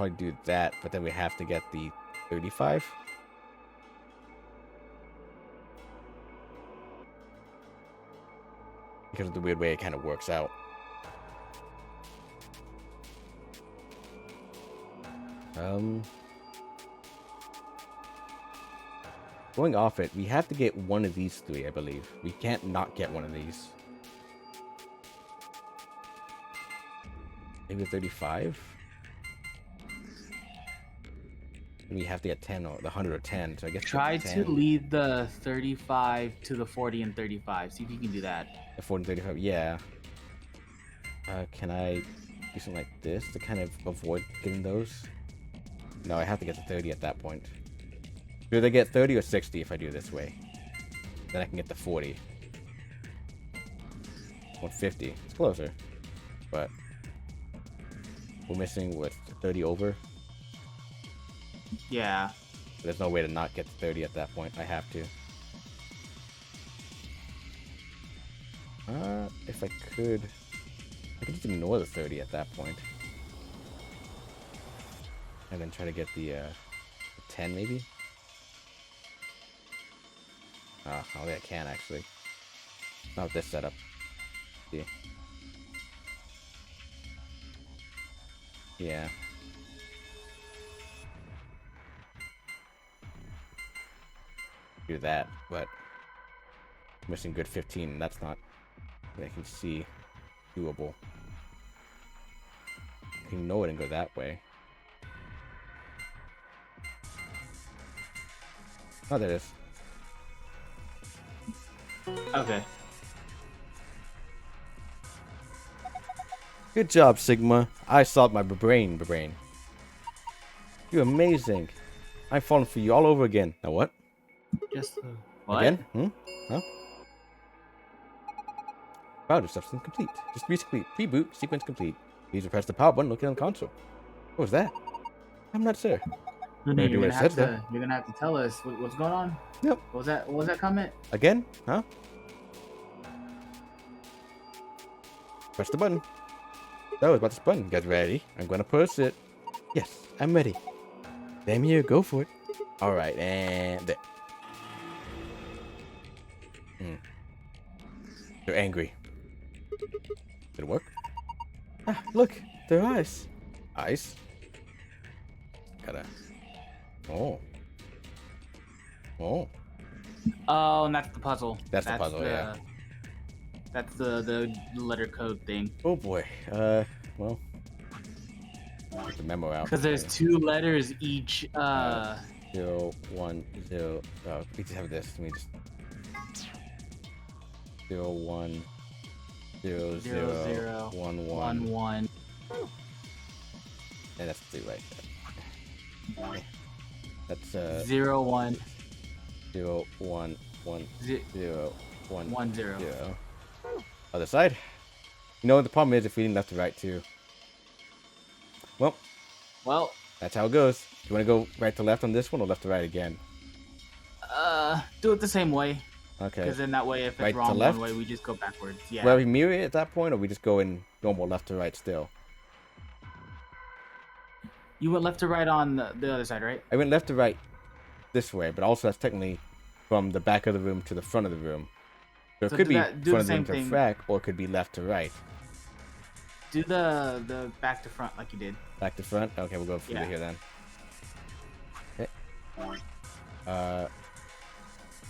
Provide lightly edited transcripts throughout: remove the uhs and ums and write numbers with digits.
probably do that, but then we have to get the 35. Because of the weird way it kind of works out. Going off it, we have to get one of these three, I believe. We can't not get one of these. Maybe 35? We have to get 10 or the 100 or 10, so I guess try to lead the 35 to the 40 and 35. See if you can do that. The 40 and 35, yeah. Can I do something like this to kind of avoid getting those? No, I have to get to 30 at that point. Do they get 30 or 60 if I do this way? Then I can get the 40. 150. It's closer. But we're missing, what, 30 over? Yeah. There's no way to not get to 30 at that point. I have to. If I could just ignore the 30 at that point. And then try to get the 10 maybe? I don't think I can actually. Not with this setup. See. Yeah. Do that, but missing good 15, and that's not, I can see, doable. I can know it and go that way. Oh, there it is. Okay. Good job, Sigma. I solved my brain. You're amazing. I'm falling for you all over again. Now what? Just what? Again? Huh? Router substance complete. Just complete. Reboot sequence complete. Please press the power button located on the console. What was that? I'm not sure. You're gonna have to tell us what's going on. Yep. What was that comment? Again? Huh? Press the button. So, it's about this button. You guys ready? I'm gonna push it. Yes, I'm ready. Damn here, go for it. Alright, and there. They're angry. Did it work? Ah, look, they're ice. Ice? Gotta. Oh. Oh, and that's the puzzle. That's the puzzle, yeah. That's the letter code thing. Oh boy. Well. Get the memo out. Because there's 2 letters each. 0, 1, 0. Oh, we just have this. Let me just. 0, 1, 0, 0, 1, 1, 1. And that's 3 right there. Okay. That's 0, 1. 0, 1, 1, 0, 1, 1, 0. 0. Other side. You know, the problem is if we didn't left to right too. Well, that's how it goes. Do you want to go right to left on this one or left to right again? Do it the same way. Okay. Because then that way, if it's right wrong to left? one way, we just go backwards. Yeah. Well, we mirror it at that point, or we just go in normal left to right still? You went left to right on the other side, right? I went left to right this way, but also that's technically from the back of the room to the front of the room. So it could be front of the room to frack, or it could be left to right. Do the back to front like you did. Back to front? Okay, we'll go through here then. Okay.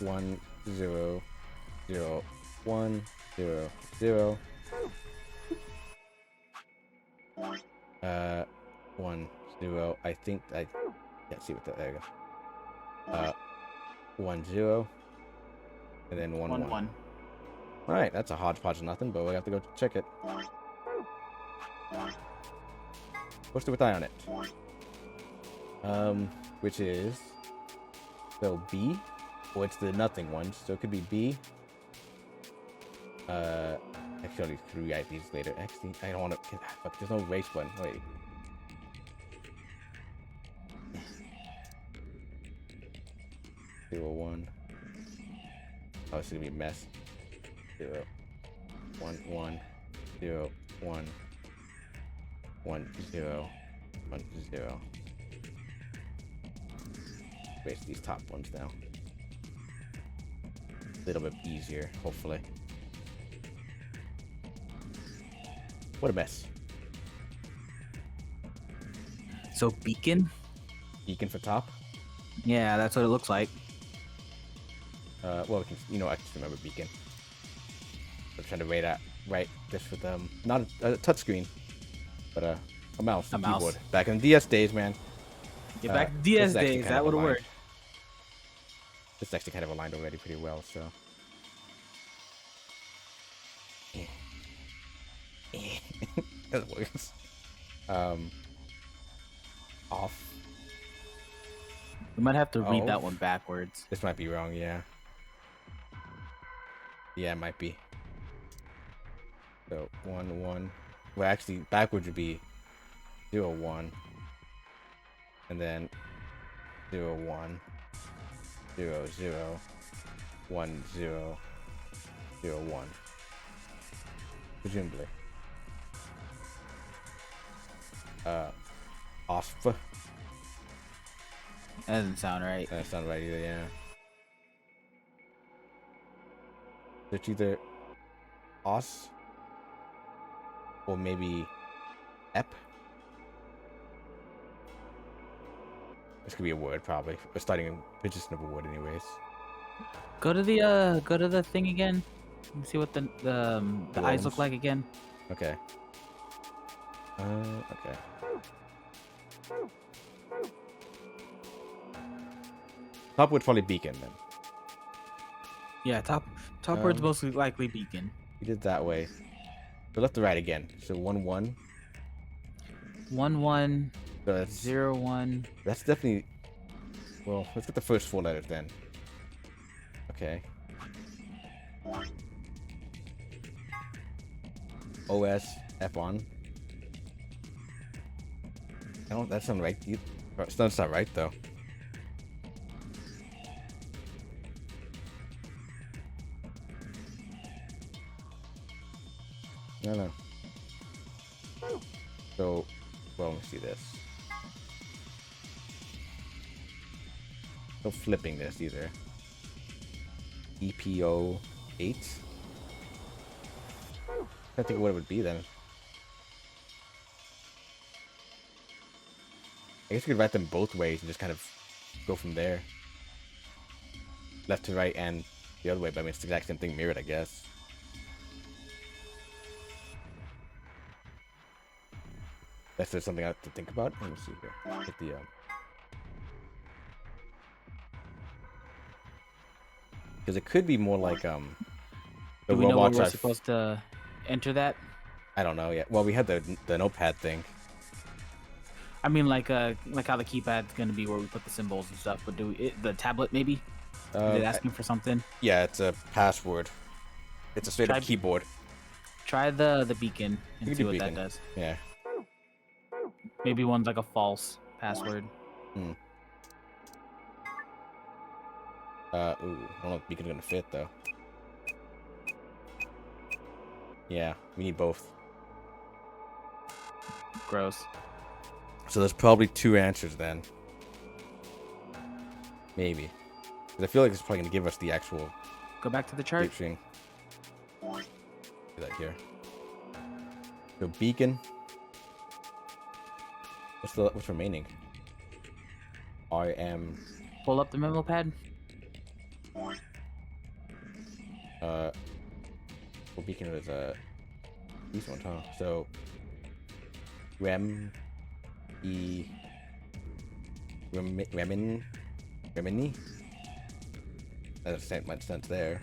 1, 0, 0, 1, 0, 0. 1, 0. I think I can't see what that. There you go. 1, 0. And then 1, 1. Alright, that's a hodgepodge of nothing, but we have to go check it. Push with eye on it. Which is so B. Well, it's the nothing ones, so it could be B. Actually, I'll rewrite these later. Actually, I don't want to. Fuck, there's no race button. Wait. Zero, 1. Oh, it's gonna be a mess. 0, 1, 1, 0, 1, 1, 0, 1, 0. Erase these top ones now. A little bit easier, hopefully. What a mess. So beacon? Beacon for top. Yeah, that's what it looks like. Well, we can, I just remember beacon. I'm trying to write this with not a touchscreen, but a mouse, a keyboard. Back in the DS days, man. Yeah, back in DS days, that would have worked. This is actually kind of aligned already pretty well, so. That works. Off. We might have to read that one backwards. This might be wrong, yeah. Yeah, it might be. So 1, 1. Well, actually, backwards would be 0, 1, and then 0, 1, 0, 0, 1, 0, 0, 1. Presumably. Off. That doesn't sound right. That doesn't sound right either, yeah. It's either os or maybe ep. This could be a word, probably. We're starting a position of a word, anyways. Go to the thing again. See what the eyes look like again. Okay. Okay. Top would probably beacon then. Yeah, top word's mostly likely beacon. We did that way. So left to right again. So 1, 1. 1, 1. So that's 0, 1. That's definitely. Well, let's get the first 4 letters then. Okay. OS F1. That sounds right. It doesn't sound right though. No. So, well, let me see this. No flipping this either. EPO 8. I think what it would be then. I guess you could write them both ways and just kind of go from there. Left to right and the other way, but I mean it's the exact same thing mirrored, I guess. That's just something I have to think about. Let me see here. Get the because it could be more like the Do we know robots where we're supposed to enter that? I don't know yet. Well, we had the notepad thing. I mean, like how the keypad's gonna be where we put the symbols and stuff. But the tablet maybe? Is it asking for something? Yeah, it's a password. It's a straight up keyboard. Try the beacon and see what that does. Yeah. Maybe one's like a false password. Ooh, I don't know if beacon's gonna fit though. Yeah, we need both. Gross. So there's probably 2 answers then. Maybe. Because I feel like it's probably gonna give us the actual. Go back to the chart. Do that here. So beacon. What's remaining? I am. Pull up the memo pad. Well, beacon was these ones, huh? So Remini. That doesn't make sense there.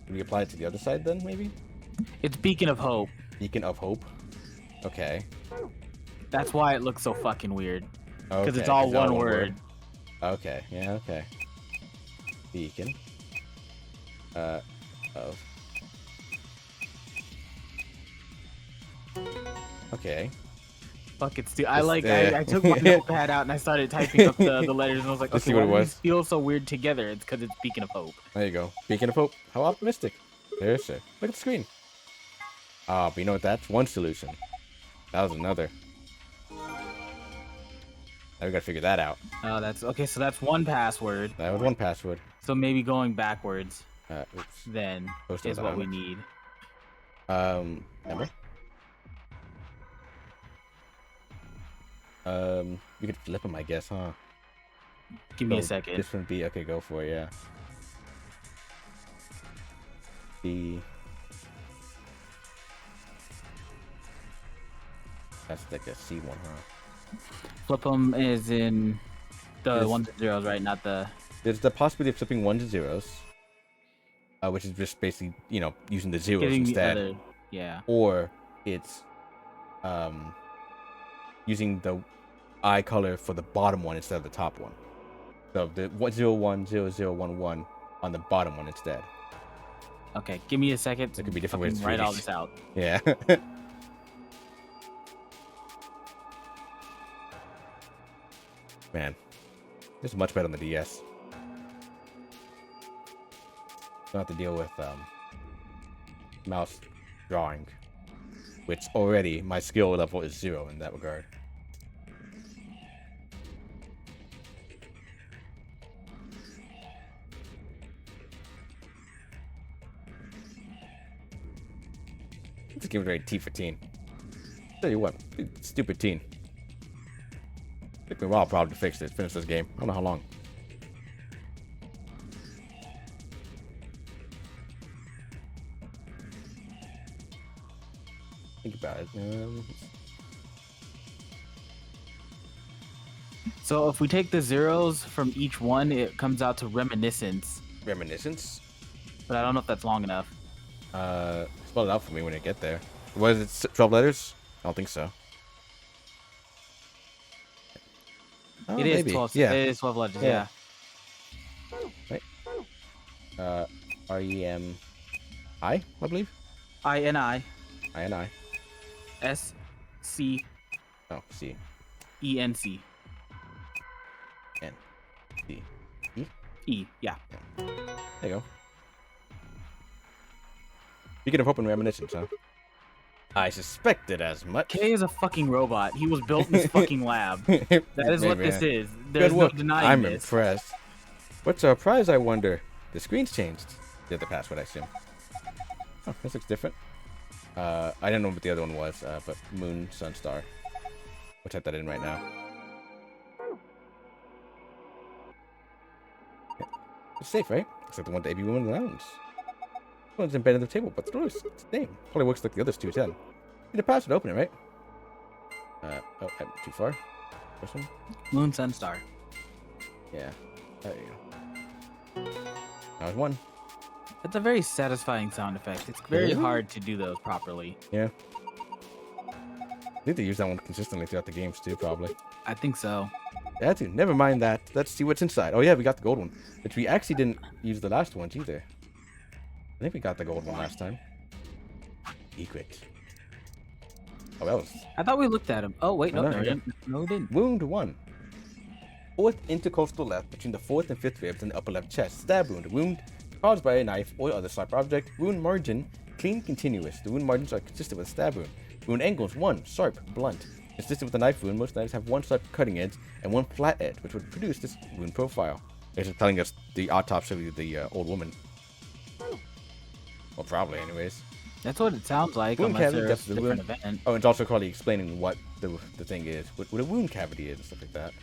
Can we apply it to the other side then, maybe? It's Beacon of Hope. Beacon of Hope. Okay. That's why it looks so fucking weird. Because Okay, it's all one word. Okay. Yeah. Okay. Beacon. Of. Okay. Fuck it, dude. I took my notepad out and I started typing up the letters and I was like, Let's okay, see what why it do was. these feel so weird together? It's because it's Beacon of Hope. There you go. Beacon of Hope. How optimistic. There's it. Look at the screen. Ah, but you know what? That's one solution. That was another. Now we gotta figure that out. Oh, that's okay. So that's one password. That was one password. So maybe going backwards Oops. then Post is on what that. we need. Remember? We could flip them, I guess, huh? Give me a So second. This one B. Okay, go for it. Yeah. B. That's like a C one, huh? Flip them is in the Yes. ones and zeros, right? Not the. There's the possibility of flipping ones and zeros, which is just basically, using the zeros Getting the instead. other. Yeah. Or it's using the eye color for the bottom one instead of the top one. So the 1010011 on the bottom one instead. Okay, give me a second. There could be different ways to write do all these. this out. Yeah. Man, this is much better on the DS. Don't have to deal with mouse drawing, which already my skill level is 0 in that regard. This game is rated T for teen. Tell you what, stupid teen. Took me a while probably to fix this, finish this game. I don't know how long. Think about it. So if we take the zeros from each one, it comes out to reminiscence. Reminiscence. But I don't know if that's long enough. Spell it out for me when I get there. Was it 12 letters? I don't think so. Oh, It is maybe. 12. Yeah. It is 12 letters. Yeah. Right. REMI, I believe. INI INI. SCENC. Oh, C. N. C. E. E. Yeah. There you go. Speaking of hope and reminiscence, huh? I suspected as much. K is a fucking robot. He was built in his fucking lab. That is what this is. There's Good no work. denying I'm this. impressed. What's our prize, I wonder? The screen's changed. The other password, I assume. Oh, this looks different. I didn't know what the other one was, but Moon, Sun, Star. We'll type that in right now. Okay. It's safe, right? Looks like the one to AB Woman Lounge. One's embedded in the table, but the door is the same. Probably works like the others too, then. Need a password to open it, right? Oh, too far. This one? Moon, Sun, Star. Yeah. There you go. That was one. That's a very satisfying sound effect. It's very hard to do those properly. Yeah. I think they use that one consistently throughout the games too, probably. I think so. Yeah, dude. Never mind that. Let's see what's inside. Oh yeah, we got the gold one, which we actually didn't use the last ones either. I think we got the gold one last time. Secret. Oh, that was I thought we looked at him. Oh, wait, no, no, no, we we didn't. didn't. No, we didn't. wound 1. Fourth intercostal left between the 4th and 5th ribs and the upper left chest. Stab wound. Wound caused by a knife or other sharp object. Wound margin clean, continuous. The wound margins are consistent with a stab wound. Wound angles 1 sharp, blunt. Consistent with a knife wound, most knives have 1 sharp cutting edge and 1 flat edge, which would produce this wound profile. It's just telling us the autopsy of the old woman. Well, probably, anyways. That's what it sounds like, Wound unless cavity there's depth a of the different wound. event. Oh, it's also probably explaining what the thing is, what a wound cavity is and stuff like that.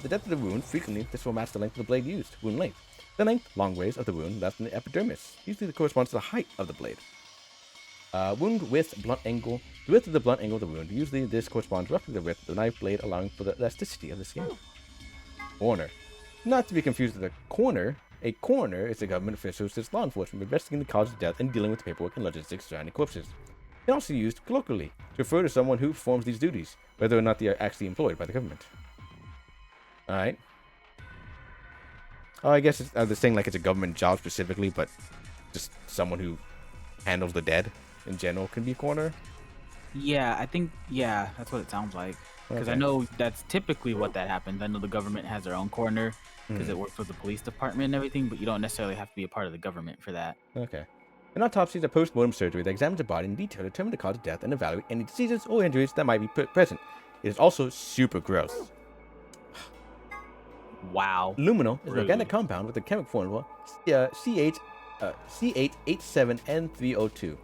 The depth of the wound, frequently this will match the length of the blade used. Wound length. The length, long ways, of the wound left in the epidermis. Usually it corresponds to the height of the blade. Wound width, blunt angle. The width of the blunt angle of the wound. Usually this corresponds roughly to the width of the knife blade, allowing for the elasticity of the skin. Corner. Not to be confused with a corner. A coroner is a government official who assists law enforcement investigating the cause of death and dealing with the paperwork and logistics surrounding corpses. It can also be used colloquially to refer to someone who performs these duties, whether or not they are actually employed by the government. Alright. Oh, I guess they're saying like it's a government job specifically, but just someone who handles the dead in general can be a coroner. Yeah, I think, yeah, that's what it sounds like. Because I Okay. know that's typically what that happens. I know the government has their own coroner because it works with the police department and everything, but you don't necessarily have to be a part of the government for that. Okay. An autopsy is a post-mortem surgery that examines the body in detail to determine the cause of death and evaluate any diseases or injuries that might be present. It is also super gross. Wow. Luminol is an Rude. organic compound with a chemical formula C8H7N3O2.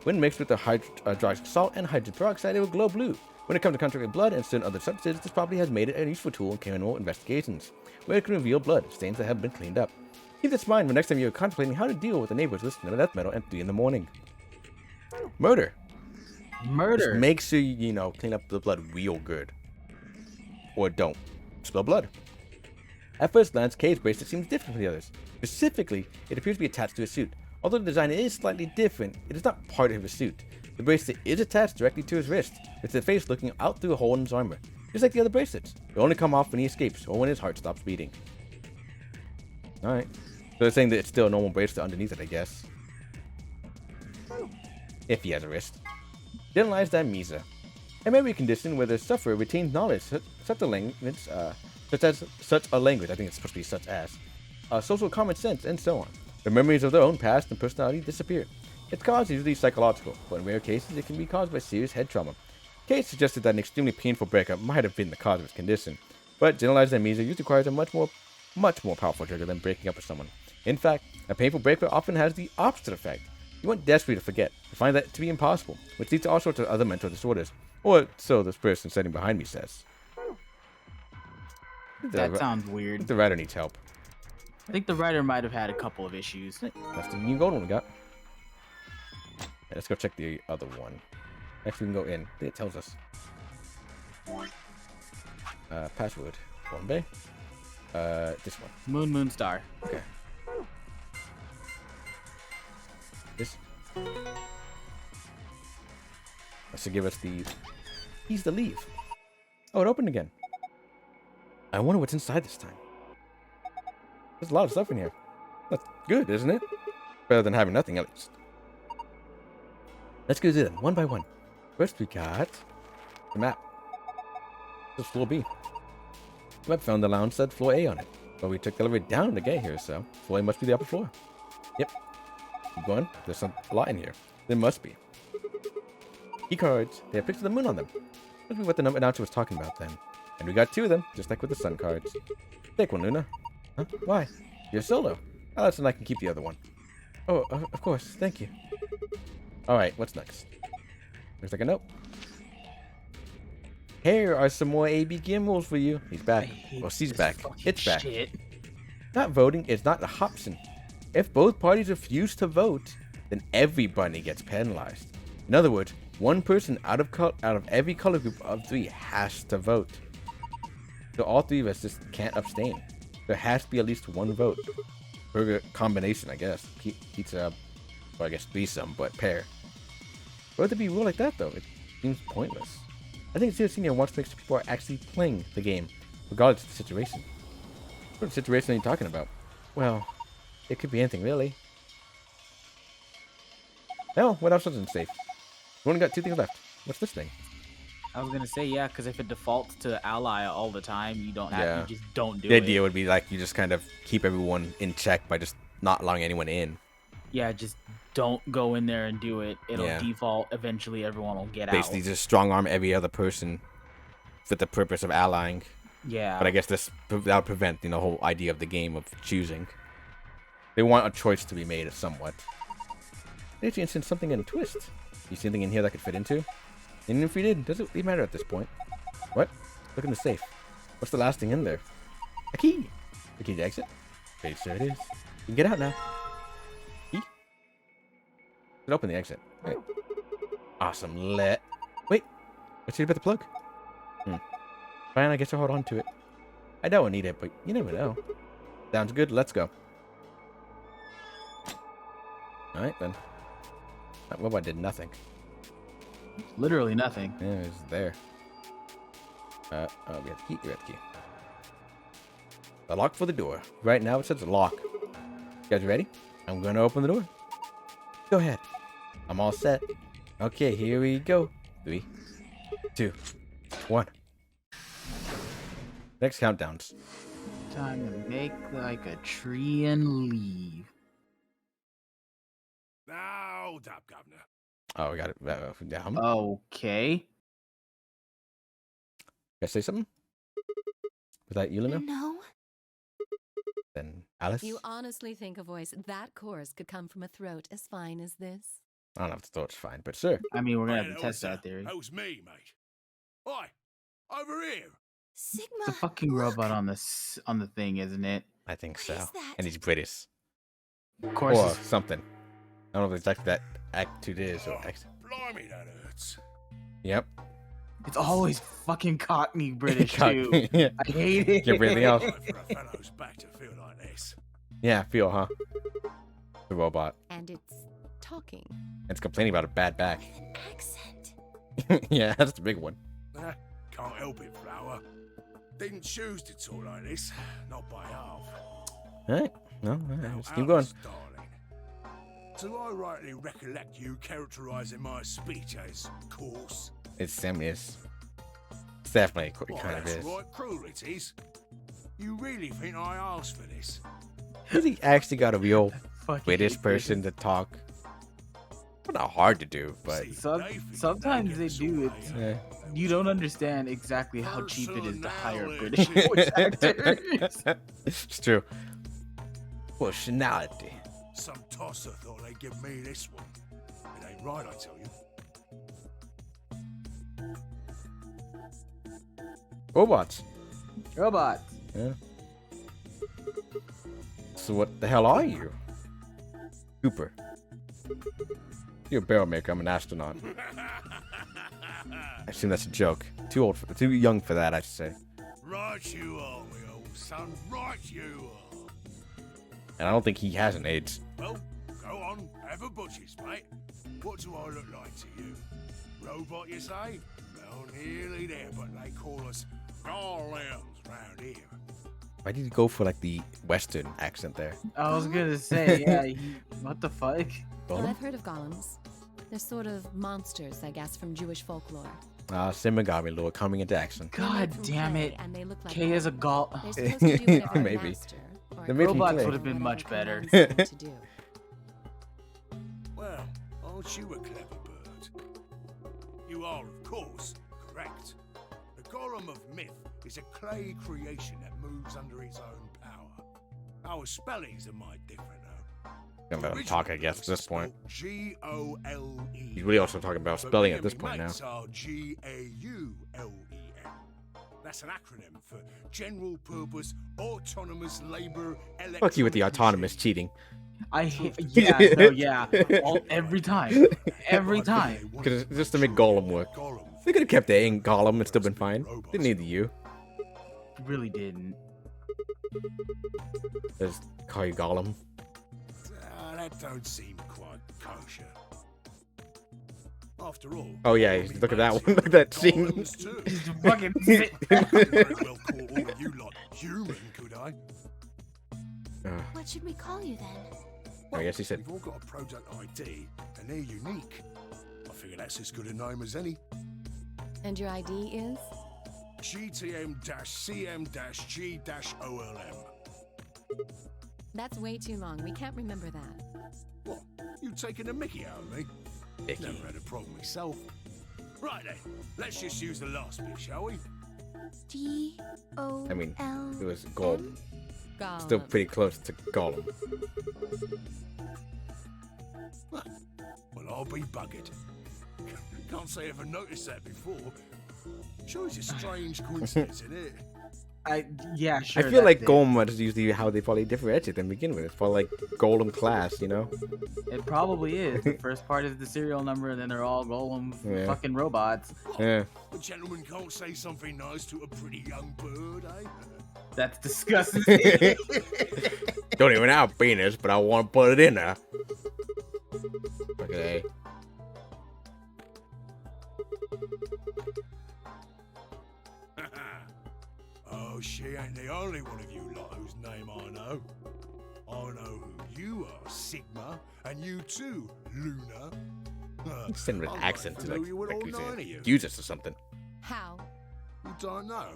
When mixed with the hydroxyl salt and hydrogen peroxide, it will glow blue. When it comes to contact with blood and certain other substances, this property has made it a useful tool in criminal investigations, where it can reveal blood stains that have been cleaned up. Keep this in mind when next time you're contemplating how to deal with the neighbors listening to death metal at 3 in the morning. Murder. Just make sure you clean up the blood real good. Or don't. Spill blood. At first glance, Kay's bracelet seems different from the others. Specifically, it appears to be attached to his suit. Although the design is slightly different, it is not part of his suit. The bracelet is attached directly to his wrist, with the face looking out through a hole in his armor, just like the other bracelets. They only come off when he escapes or when his heart stops beating. Alright. So they're saying that it's still a normal bracelet underneath it, I guess. If he has a wrist. Generalized amnesia. A memory condition where the sufferer retains knowledge such a language, I think it's supposed to be such as, social common sense, and so on. The memories of their own past and personality disappear. Its cause is usually psychological, but in rare cases it can be caused by serious head trauma. Case suggested that an extremely painful breakup might have been the cause of its condition, but generalized amnesia usually requires a much more powerful trigger than breaking up with someone. In fact, a painful breakup often has the opposite effect. You want desperately to forget, and find that to be impossible, which leads to all sorts of other mental disorders, or so this person sitting behind me says. That sounds weird. I think the writer needs help. I think the writer might have had a couple of issues. That's the new golden we got. Yeah, let's go check the other one. Actually, we can go in. I think it tells us. Password. Bombay. This one. Moon Star. Okay. This. That should give us the keys to leave. Oh, it opened again. I wonder what's inside this time. There's a lot of stuff in here. That's good, isn't it? Better than having nothing, at least. Let's go through them, one by one. First, we got the map. This is floor B. The map found the lounge said floor A on it, but we took the elevator down to get here, so floor A must be the upper floor. Yep. Keep going. There's a lot in here. There must be. Key cards. They have pictures of the moon on them. Must be what the announcer was talking about then. And we got 2 of them, just like with the sun cards. Take one, Luna. Huh? Why? You're solo. Oh, that's when I can keep the other one. Oh, of course. Thank you. Alright, what's next? Looks like a note. Here are some more AB game rules for you. He's back. Well, she's back. It's back. Shit. Not voting is not an option. If both parties refuse to vote, then everybody gets penalized. In other words, one person out of every color group of 3 has to vote. So all 3 of us just can't abstain. There has to be at least 1 vote. Per combination, I guess. Pizza, or I guess threesome, but pair. Why would there be a rule like that, though? It seems pointless. I think Zero Senior wants to make sure people are actually playing the game, regardless of the situation. What sort of situation are you talking about? Well, it could be anything, really. Hell, what else isn't safe? We only got 2 things left. What's this thing? I was gonna say yeah, because if it defaults to ally all the time, you don't have, you just don't do it. The idea would be like you just kind of keep everyone in check by just not allowing anyone in. Yeah, just don't go in there and do it. It'll default. Eventually, everyone will get Basically, just strong arm every other person for the purpose of allying. Yeah. But I guess that'll prevent the whole idea of the game of choosing. They want a choice to be made somewhat. Maybe you sense something in a twist. You see anything in here that could fit into? And if we did, does it really matter at this point? What? Look in the safe. What's the last thing in there? A key. The key to exit? Okay, sure it is. You can get out now. Key? Let's open the exit. Right. Awesome. Wait. Let's see about the plug. Fine, I guess I'll hold on to it. I don't need it, but you never know. Sounds good. Let's go. Alright, then. That robot did nothing. Literally nothing. Yeah, it's there. Oh, we have the key. We have the key. The lock for the door. Right now it says lock. You guys ready? I'm gonna open the door. Go ahead. I'm all set. Okay, here we go. 3, 2, 1. Next countdowns. Time to make like a tree and leave. Now, Top Governor. Oh, we got it. Down. Okay. I say something? Was that you, Luna? No. Then Alice? You honestly think a voice that coarse could come from a throat as fine as this? I don't know if the throat's fine, but sure. I mean, we're gonna Hey, have to test that theory. That was me, mate. Oi, over here. Sigma. It's a fucking look. robot on the thing, isn't it? I think What so. is that? And he's British. Of course. Or it's- something. I don't know if exactly that attitude is. Or Oh, blimey, that hurts. Yep. It's always fucking Cockney British too. yeah. I hate it. Give everything else. Right for a fellow's back to feel like this. Yeah, feel, huh? The robot. And it's talking. It's complaining about a bad back. With an accent. Yeah, that's the big one. Can't help it, Flower. Didn't choose to talk like this. Not by half. Alright. No, all right, Now, let's keep going. Alice, darling. Do I rightly recollect you characterising my speech as coarse? It's It's definitely Well, kind of that's is. right, cruel it is. You really think I asked for this? Has he actually got a real Fucking British hate person to talk? Not hard to do, but See, Some- they think sometimes get they us do, away, it's- yeah. You don't understand exactly how cheap it is to hire British Personality. voice actors. it's true. Personality. Some tosser thought they'd give me this one. It ain't right, I tell you. Robots. Robot. Yeah. So what the hell are you? Cooper. You're a barrel maker. I'm an astronaut. I assume that's a joke. Too young for that, I should say. Right you are, my old son. Right you are. And I don't think he has an AIDS. Well, go on, have a butchers, mate. What do I look like to you? Robot, you say? Well, nearly there, but they call us Gaulems round here. Why did he go for like the Western accent there? I was gonna say, yeah. What the fuck? Well, I've heard of golems. They're sort of monsters, I guess, from Jewish folklore. Simagami lore coming into action. They're made God from damn clay, it. And they look like K is a golems. gall. They're supposed to do whatever Maybe. the master or They're made from Robots clay. would have been much whatever better. commands them to do. Well, aren't you a clever bird? You are, of course, correct. The Golem of Myth is a clay creation that moves under its own power. Our spellings are might different, though. I'm gonna talk, I guess, at this point. G-O-L-E. He's really also talking about spelling at this point now. Are G-A-U-L-E-M. That's an acronym for General Purpose Autonomous Labor Electronic Fuck you with the autonomous Machine. cheating. I hate. Yeah, no, yeah. Every time. Every time. Because just to make Golem work. They could have kept A in Golem and still been fine. Didn't need the U. Really didn't. Just call you Golem. That don't seem quite kosher. After all, Oh yeah, look at that one. Look at that scene. Golems too. Fucking. I could very well call all of you lot human, could I? What should we call you then? I guess he said- We've all got a product ID, and they're unique. I figure that's as good a name as any. And your ID is? GTM-CM-G-OLM. That's way too long. We can't remember that. What? You taking a mickey out of me? Mickey. Never had a problem myself. Right then, let's just use the last bit, shall we? G-O-L. I mean, it was Golem. Golem. Still pretty close to Golem. Well, I'll be buggered. Can't say I ever noticed that before. Sure, it's a strange coincidence, isn't it? Yeah, sure. I feel like that's it. Golem is usually how they probably differentiate them to begin with. It's probably like Golem class, you know? It probably is. The first part is the serial number, and then they're all golem Yeah. fucking robots. Yeah. A gentleman can't say something nice to a pretty young bird, eh? That's disgusting. Don't even have a penis, but I want to put it in there. Okay. Oh, she ain't the only one of you lot whose name I know. I know who you are, Sigma, and you too, Luna. Send with an I'm accent right to like, familiar with all he's 9 of you. accuse us or something. How? You don't know?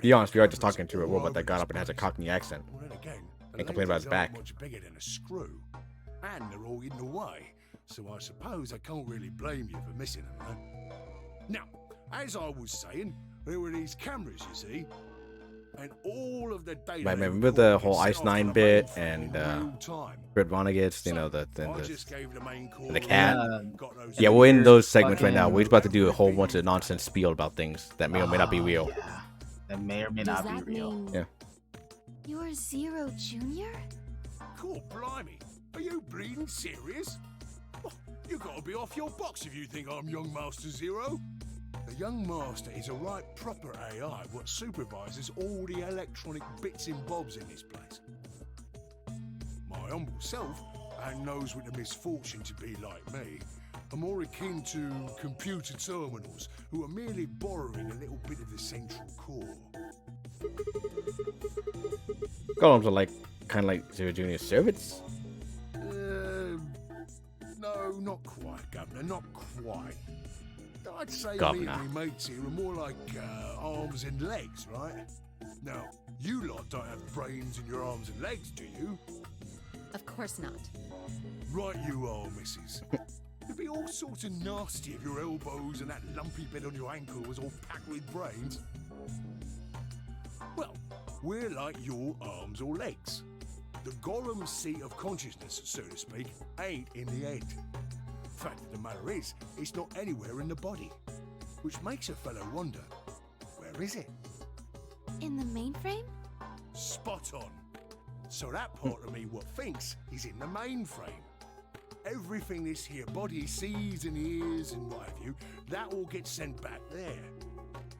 Be honest, we are just talking to a robot that got up and has a Cockney accent. Well, then again, And complain about his back. Much bigger than a screw, and they're all hidden away. So I suppose I can't really blame you for missing them. Huh? Now, as I was saying, There were these cameras, you see, and all of the data. Right, they remember the recorded whole was Ice set off 9 on a bit mainframe and in real time. Fred Vonnegut's, you know, I just gave the main call the cat. got those Yeah, we're in Here's those segments right now. fucking- We're about to do a whole bunch of nonsense spiel about things that may or may not be real. Yeah. That may or may Does not that be real. mean Yeah. You're Zero Junior? Cool, blimey. Are you bleeding serious? Oh, you gotta be off your box if you think I'm young Master Zero. The young master is a right proper AI what supervises all the electronic bits and bobs in this place. My humble self, and those with the misfortune to be like me, are more akin to computer terminals who are merely borrowing a little bit of the central core. Golems are like kind of like Zero Junior servants. No, not quite, Governor, not quite. I'd say Governor. me and my mates here are more like arms and legs, right? Now, you lot don't have brains in your arms and legs, do you? Of course not. Right you are, missus. It'd be all sorts of nasty if your elbows and that lumpy bit on your ankle was all packed with brains. Well, we're like your arms or legs. The Gaulems' seat of consciousness, so to speak, ain't in the head. Fact of the matter is, it's not anywhere in the body. Which makes a fellow wonder, where is it? In the mainframe? Spot on. So that part of me what thinks is in the mainframe. Everything this here body sees and hears and what have you, that all gets sent back there.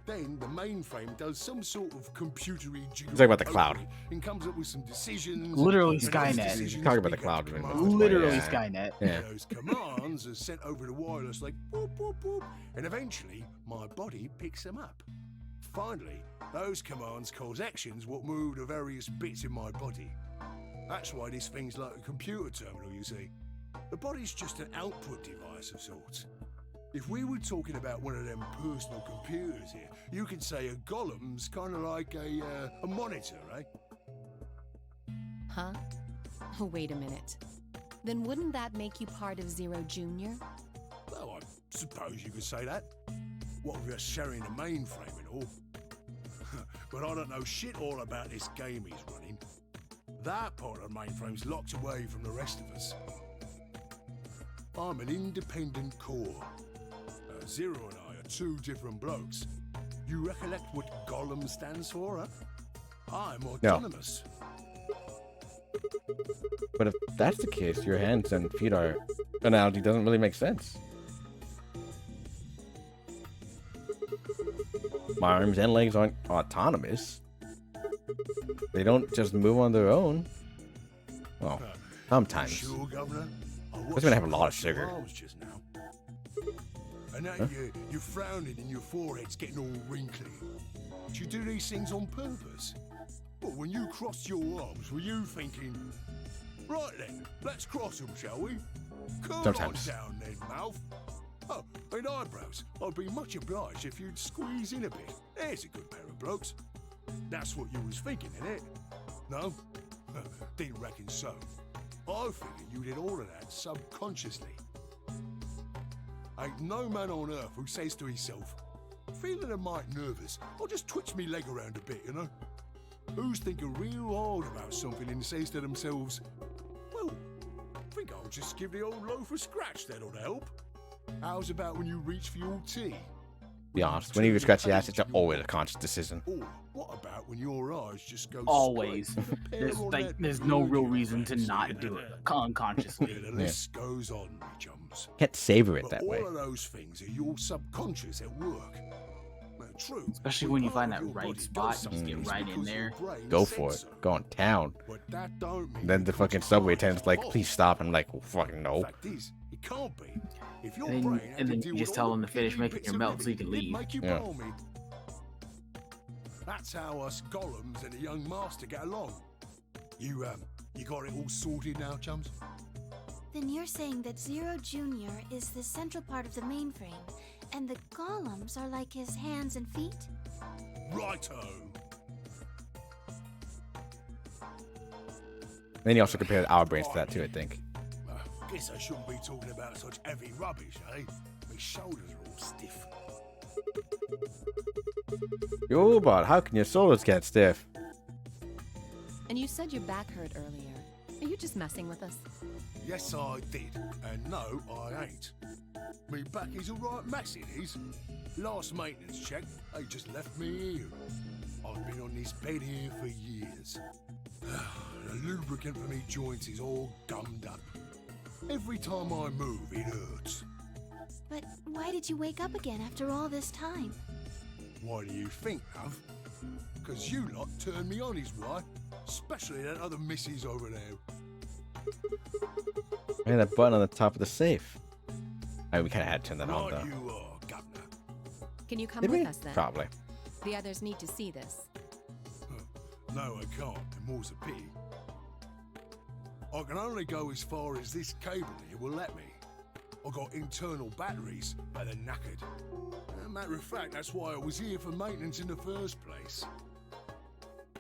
Then the mainframe does some sort of computery jiggle Talking about the cloud. and comes up with some decisions. Literally and those Skynet. decisions Talking about the pick cloud, up I mean, commands. Literally Yeah. Skynet. Yeah. Those commands are sent over the wireless like boop, boop, boop, and eventually my body picks them up. Finally, those commands cause actions what move the various bits in my body. That's why this thing's like a computer terminal, you see. The body's just an output device of sorts. If we were talking about one of them personal computers here, you could say a Golem's kind of like a monitor, right? Huh? Oh, wait a minute. Then wouldn't that make you part of Zero Junior? Well, I suppose you could say that. What with us sharing the mainframe and all. But I don't know shit all about this game he's running. That part of the mainframe's locked away from the rest of us. I'm an independent core. Zero and I are two different blokes. You recollect what Golem stands for, huh? I'm autonomous. But if that's the case, your hands and feet are analogy doesn't really make sense. My arms and legs aren't autonomous. They don't just move on their own. Well, sometimes. Sure, Governor? That's gonna have a lot of sugar. Just now. And now you're frowning and your forehead's getting all wrinkly. Do you do these things on purpose? Well, when you crossed your arms, were you thinking, right then, let's cross them, shall we? Come Sometimes. on down then, mouth. Oh, and eyebrows. I'd be much obliged if you'd squeeze in a bit. There's a good pair of blokes. That's what you was thinking, innit? No? Didn't reckon so. I figured you did all of that subconsciously. Ain't no man on earth who says to himself, feeling a mite nervous, I'll just twitch me leg around a bit, you know? Who's thinking real hard about something and says to themselves, well, I think I'll just give the old loaf a scratch, that'll help. How's about when you reach for your tea? Be honest, when you scratch your ass, it's always a conscious decision. Or what about when your eyes just go Always. straight with a pair There's on like that there's no real virgin reason to face? not do it unconsciously. The list goes on, me chums. Can't savor it But that all way. of those things are your subconscious at work. Well, true. Especially but when you part find of that your right body spot, does you just get something right in because there. your brain Go said for it. so. Go on town. But that don't mean Then your the fucking conscious subway mind attendant's like, is please stop. I'm like, well, fucking no. Fact is, it can't be. If your And then- brain had and to then deal you just with tell all them the to finish piddly making bits your of milk so you living, can it'd leave. Make you Yeah. balmy. That's how us Golems and the young master get along. You got it all sorted now, chums? Then you're saying that Zero Junior is the central part of the mainframe, and the Golems are like his hands and feet? Righto. Then you also compare our brains to that too, I think. Guess I shouldn't be talking about such heavy rubbish, eh? My shoulders are all stiff. You're a robot. How can your shoulders get stiff? And you said your back hurt earlier. Are you just messing with us? Yes, I did. And no, I ain't. Me back is alright mess, it is. Last maintenance check, they just left me here. I've been on this bed here for years. The lubricant for me joints is all gummed up. Every time I move, it hurts. But why did you wake up again after all this time? Why do you think, love? Because you lot turned me on is why. Especially that other missus over there. And that button on the top of the safe. Oh, we kind of had to turn that on, Right though. you are, Governor. Can you come Did with we? us then? Probably. The others need to see this. No, I can't, and more's a pity. I can only go as far as this cable here will let me. I got internal batteries, but they're knackered. Matter of fact, that's why I was here for maintenance in the first place.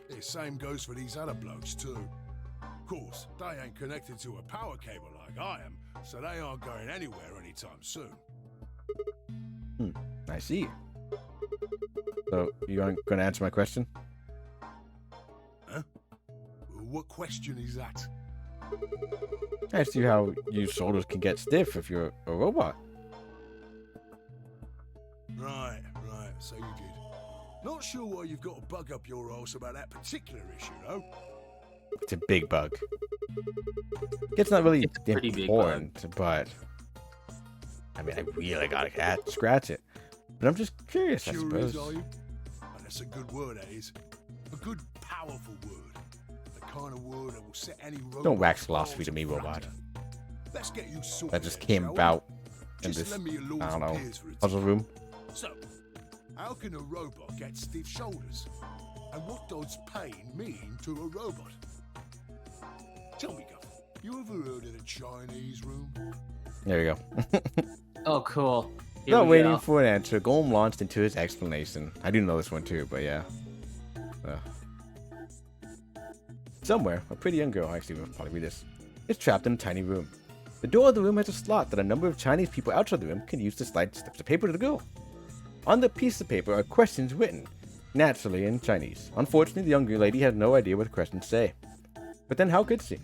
The same goes for these other blokes too. Of course, they ain't connected to a power cable like I am, so they aren't going anywhere anytime soon. I see. So, you aren't going to answer my question? Huh? What question is that? I see how your shoulders can get stiff if you're a robot. Right, so you did. Not sure why you've got a bug up your arse about that particular issue, though. It's a big bug. It's not really It's a pretty big important, but I mean, I really gotta scratch it. But I'm just curious, I Sure is, suppose. are you? And that's a good word, that is. A good, powerful word. The kind of word that will set any robot... Don't wax philosophy to me, balls robot. aflutter. Let's get you sorted. That just then, came shall we? about in Just this, lend me your I lords don't and know, peers for a puzzle room. So, how can a robot get stiff shoulders? And what does pain mean to a robot? Tell me, Guff, you ever heard of the Chinese room? There you go. Oh, cool. Here Not we waiting go. for an answer, Golem launched into his explanation. I do know this one too, but yeah. Somewhere, a pretty young girl, actually, will probably read this, is trapped in a tiny room. The door of the room has a slot that a number of Chinese people outside the room can use to slide slips of paper to the girl. On the piece of paper are questions written, naturally in Chinese. Unfortunately, the young lady has no idea what the questions say. But then how could she?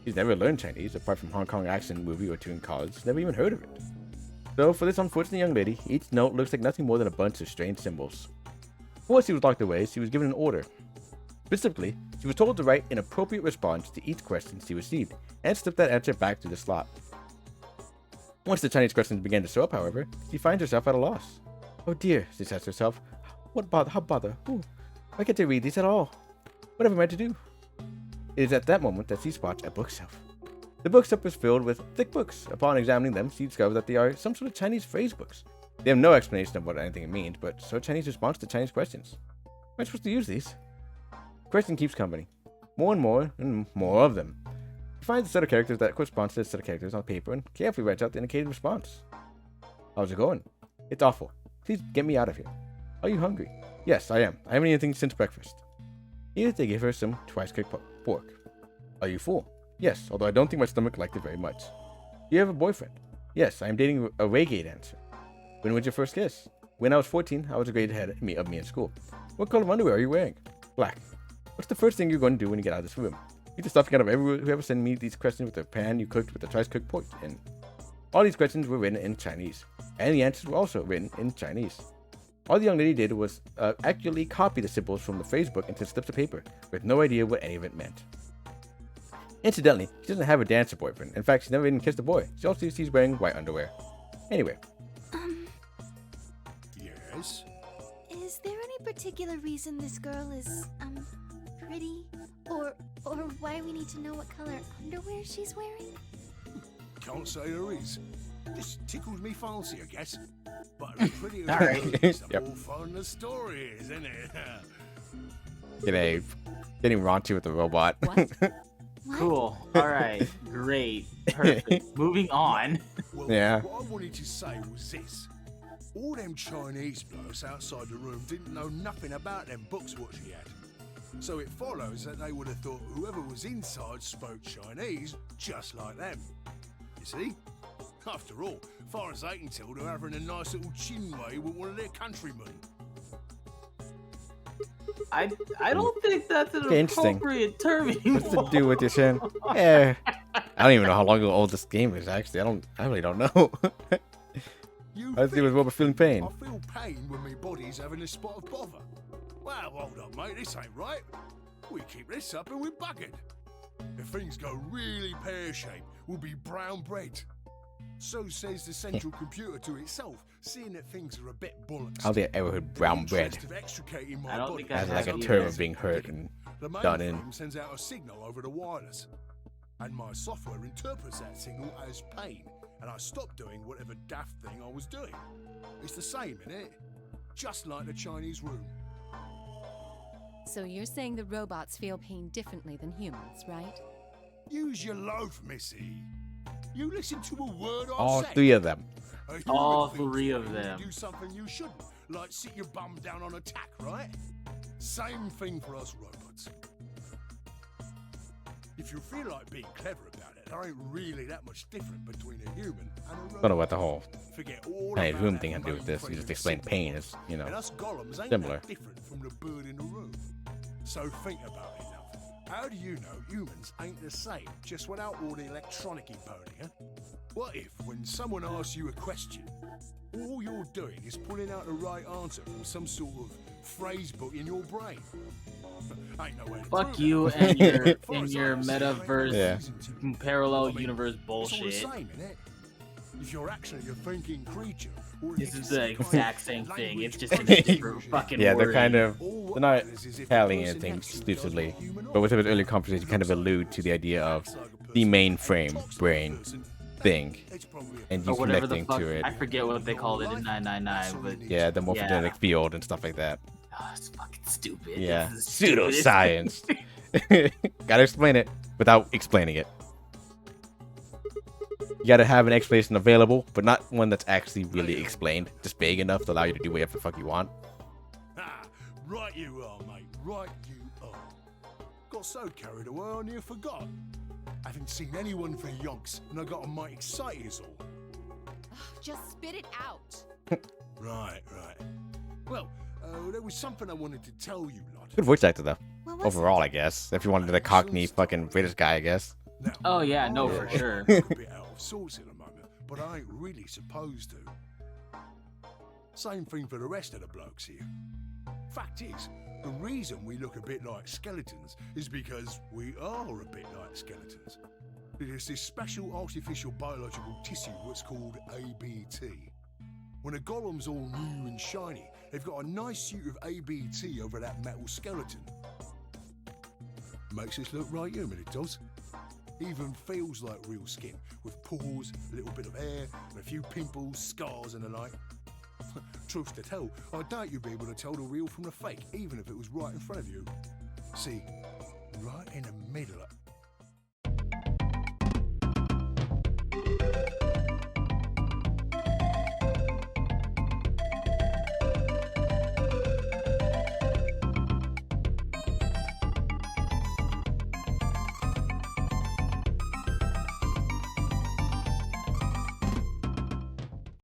She's never learned Chinese, apart from Hong Kong accent movie or two in college, never even heard of it. So, for this unfortunate young lady, each note looks like nothing more than a bunch of strange symbols. Before she was locked away, she was given an order. Specifically, she was told to write an appropriate response to each question she received, and slip that answer back through the slot. Once the Chinese questions began to show up, however, she finds herself at a loss. Oh dear, she says to herself. What bother? How bother? Ooh, why can't I read these at all? What am I to do? It is at that moment that she spots a bookshelf. The bookshelf is filled with thick books. Upon examining them, she discovers that they are some sort of Chinese phrase books. They have no explanation of what anything means, but so Chinese response to Chinese questions. Am I supposed to use these? The question keeps coming. More and more of them. She finds a set of characters that corresponds to the set of characters on paper and carefully writes out the indicated response. How's it going? It's awful. Please get me out of here. Are you hungry? Yes, I am. I haven't eaten anything since breakfast. Here they give her some twice-cooked pork. Are you full? Yes, although I don't think my stomach liked it very much. Do you have a boyfriend? Yes, I am dating a reggae dancer. When was your first kiss? When I was 14, I was a grade ahead of me in school. What color of underwear are you wearing? Black. What's the first thing you're going to do when you get out of this room? Eat the stuffing out of whoever sent me these questions with the pan you cooked with the twice-cooked pork in. All these questions were written in Chinese, and the answers were also written in Chinese. All the young lady did was accurately copy the symbols from the phrase book into slips of paper, with no idea what any of it meant. Incidentally, she doesn't have a dancer boyfriend. In fact, she's never even kissed a boy. She also sees wearing white underwear. Anyway. Yes? Is there any particular reason this girl is, pretty? Or why we need to know what color underwear she's wearing? Can't say there is. Just tickles me fancy, I guess. But the prettier All right. it is, the Yep. more fun the story is, isn't it? G'day. Getting raunchy with the robot. What? What? Cool. All right. Great. Perfect. Moving on. Well, Yeah. what I wanted to say was this. All them Chinese blokes outside the room didn't know nothing about them books what she had. So it follows that they would have thought whoever was inside spoke Chinese just like them. You see? After all, far as they can tell, they're having a nice little chinway with one of their countrymen. I don't think that's an Okay, interesting. appropriate term anymore. What's to do with your Shin? Yeah. I don't even know how long ago old this game is. Actually, I really don't know. You Let's see what we're feeling pain. I feel pain when my body's having a spot of bother. Well, hold up, mate. This ain't right. We keep this up and we're buggered. If things go really pear-shaped, we'll be brown bread. So says the central computer to itself, seeing that things are a bit bollocks. How they ever heard brown bread? I don't think As I like a have term either. of being heard and The done in. mainframe sends out a signal over the wireless, and my software interprets that signal as pain, and I stop doing whatever daft thing I was doing. It's the same, innit? Just like the Chinese room. So you're saying the robots feel pain differently than humans, right? Use your loaf, Missy. You listen to a word I All say. 3 of them. A human All thinks 3 you of need to them. Do something you shouldn't, like sit your bum down on a tack, right? Same thing for us robots. If you feel like being clever about it, there ain't really that much different between a human and a robot. Don't know what the whole Forget all kind about of room that thing had to do with this. You mainframe just explained signal. pain as, you And know. us Gaulems ain't similar. that different from the bird in the room. So think about it now. How do you know humans ain't the same, just without all the electronic-y boning, huh? What if, when someone asks you a question, all you're doing is pulling out the right answer from some sort of phrase book in your brain? Ain't no way to Fuck prove you that. and your As far and as your I see, there ain't no metaverse Yeah. reason to. parallel I mean, universe It's all the bullshit. same, innit? If you're actually a thinking creature, or if This you is can the see kind exact of same thing. language It's just in a processing different machine. fucking Yeah, they're wording. kind of All what they're not matters is if the telling person anything next to you does exclusively. what human But with are. his early conversation, you kind of allude to the idea of the mainframe brain thing and you Or whatever the connecting fuck. to it. I forget what they called it in 999, but Yeah, the morphogenetic Yeah. field and stuff like that. oh, it's fucking stupid. Yeah, This is the stupidest- pseudoscience. Gotta explain it without explaining it. You gotta have an explanation available, but not one that's actually really explained. Just vague enough to allow you to do whatever the fuck you want. Ah, right you are, mate. Right you are. Got so carried away I near forgot. Haven't seen anyone for yonks, and I got a mighty excited is all. Just spit it out. Right. Well, there was something I wanted to tell you, lad. Good voice actor though. What was Overall, I guess. If you wanted a cockney fucking British guy, I guess. Now, Oh, yeah, no, I for sure. look a bit out of sorts at the moment, but I ain't really supposed to. Same thing for the rest of the blokes here. Fact is, the reason we look a bit like skeletons is because we are a bit like skeletons. There's this special artificial biological tissue what's called ABT. When a golem's all new and shiny, they've got a nice suit of ABT over that metal skeleton. Makes us look right human, it does. Even feels like real skin, with pores, a little bit of hair, and a few pimples, scars and the like. Truth to tell, I doubt you'd be able to tell the real from the fake, even if it was right in front of you. See, right in the middle of